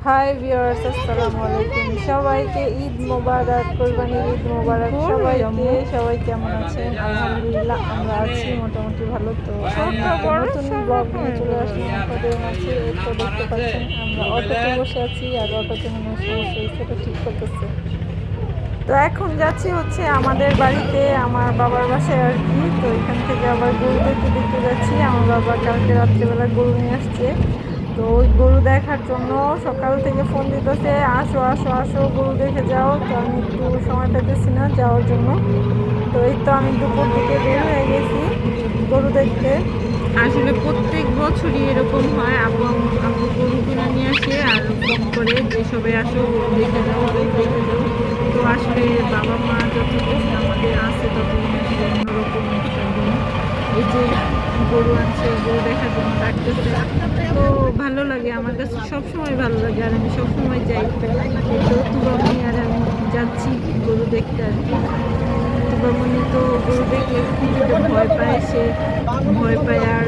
Hi viewers, আসসালামু আলাইকুম। সবাইকে ঈদ মোবারক, কোরবানির ঈদ মোবারক সবাইকে। সবাই কেমন আছেন? আলহামদুলিল্লাহ আমরা আছি মোটামুটি ভালো। তো নতুন ব্লগ নিয়ে চলে আসলাম আপনাদের মাঝে। তো দেখতে পাচ্ছেন আমরা অটোতে বসে আছি, আর অটোতে মনে হয় সমস্যা হয়েছে, এটা ঠিক করতেছে। তো এখন যাচ্ছি হচ্ছে আমাদের বাড়িতে, আমার বাবার বাসায় আর কি। তো এখান থেকে আবার গরু দেখতে যাচ্ছি। আমার বাবা কালকে রাত্রেবেলা গরু নিয়ে আসছে, তো ওই গরু দেখার জন্য সকাল থেকে ফোন দিতেছে, আসো আসো আসো গরু দেখে যাও। তো আমি একটু সময় পেতেছি না যাওয়ার জন্য। তো এই তো আমি দুপুর দিকে বের হয়ে গেছি গরু দেখতে। আসলে প্রত্যেক বছরই এরকম হয়, আব্বু গরু কিনে নিয়ে আসে আর ফোন করে যে সবাই আসো গরু দেখে যাও গরু দেখে যাও। তো আসলে বাবা মা যতদিন আমাদের আছে ততদিন আসলে অন্যরকম একটা দিন। এই যে গরু আনছে, গরু দেখার জন্য ডাকতেছে, তো ভালো লাগে আমার কাছে, সবসময় ভালো লাগে। আর আমি সবসময় যাই। তো তুবামণি আর আমি যাচ্ছি গরু দেখতে আর কি। তুবামণি তো গরু দেখলে খুঁজতে ভয় পায়, সে ভয় পায় আর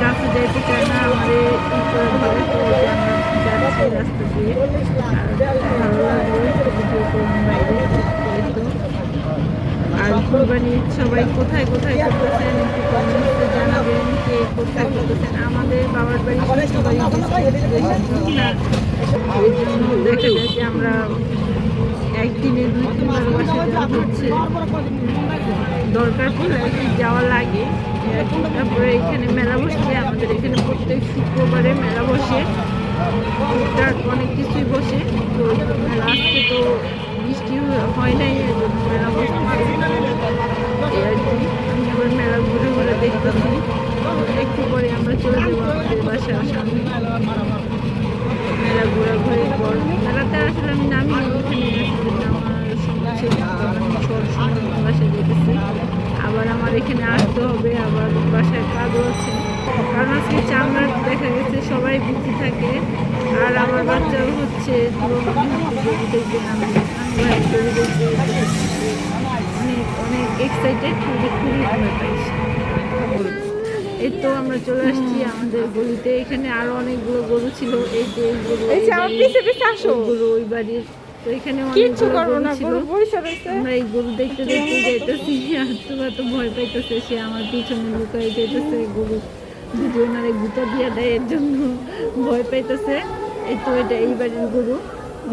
কাছে যাইতে চায় না, আমাদের ই করে ধরে। তো ওই যে আমরা যাচ্ছি রাস্তা দিয়ে, আর ভালো লাগলো ভিডিও করুন বাইরে। তো আর কুরবানি সবাই কোথায় কোথায় করতেছেন একটু কমেন্টসে জানাবেন, কে কোথায় করতেছেন। আমাদের বাবার বাড়ি সবাই না, এই জন্য দেখা যায় যে আমরা একদিনে 2-3 বার বাসা যাওয়া হচ্ছে, দরকার পড়লে আর কি যাওয়া লাগে। তারপরে এখানে মেলা বসছে, আমাদের এখানে প্রত্যেক শুক্রবারে মেলা বসে, টুকটাক অনেক কিছুই বসে। তো মেলা আজকে তো বৃষ্টি হয় নাই, এর জন্য মেলা বসতেছে আর কি। আমি আবার মেলা ঘুরে ঘুরে দেখতেছি। একটু পরে আমরা চলে যাবো আমাদের বাসার সামনে। মেলা ঘোরাঘুরির পর মেলাতে আসলে আমি নামি এখানে আসলে আমার বাসায় যেতেছি, আবার আমার এখানে আসতে হবে, আবার বাসায় কাজও আছে। কারণ আজকে চামড়ার দেখা গেছে সবাই বিজি থাকে, আর আমার বাচ্চাও হচ্ছে দেখবে অনেক অনেক এক্সাইটেড, খুবই খুবই ভয় পাইছে। এই তো আমরা চলে আসছি আমাদের গলিতে, এখানে আরো অনেকগুলো গরু ছিল। এই যে গরু ওই বাড়ির, তো এখানে আমরা এই গরু দেখতে দেখতে যাইতেছি, আর তোমরা তো ভয় পাইতেছে, সে আমার পিছনে লুকাই যাইতেছে। গরু যদি ওনারে গুতা দিয়ে দেয় এর জন্য ভয় পাইতেছে। এই তো এটা এই বাড়ির গরু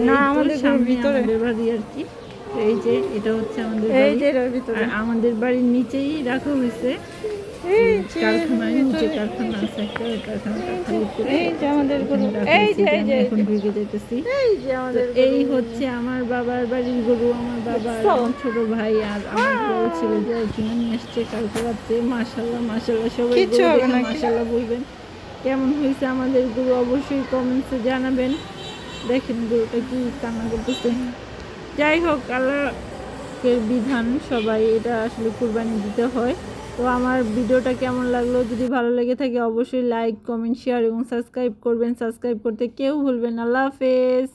না, আমাদের ভিতরে বাড়ি আর কি। এই যে এটা হচ্ছে আমাদের বাড়ি, আমাদের বাড়ির নিচেই রাখা হয়েছে কারখানায়, নিচে কারখানা আছে একটা, এখন ঢুকে যেতেছি। এই হচ্ছে আমার বাবার বাড়ির গরু, আমার বাবা ছোট ভাই আর আমার বড় ছেলে যে কিনে নিয়ে আসছে কালকে রাত্রে। মাশাল্লাহ মাশাল্লাহ, সবাই মাশাল্লাহ বলবেন। কেমন হয়েছে আমাদের গরু অবশ্যই কমেন্টসে জানাবেন। দেখেন গরুটা কি কান্না করতেছে। যাই হোক, আল্লাহের বিধান, সবাই এটা আসলে কুরবানি দিতে হয়। তো আমার ভিডিওটা কেমন লাগলো, যদি ভালো লেগে থাকে অবশ্যই লাইক কমেন্ট শেয়ার এবং সাবস্ক্রাইব করবেন। সাবস্ক্রাইব করতে কেউ ভুলবেন না। আল্লাহ হাফেজ।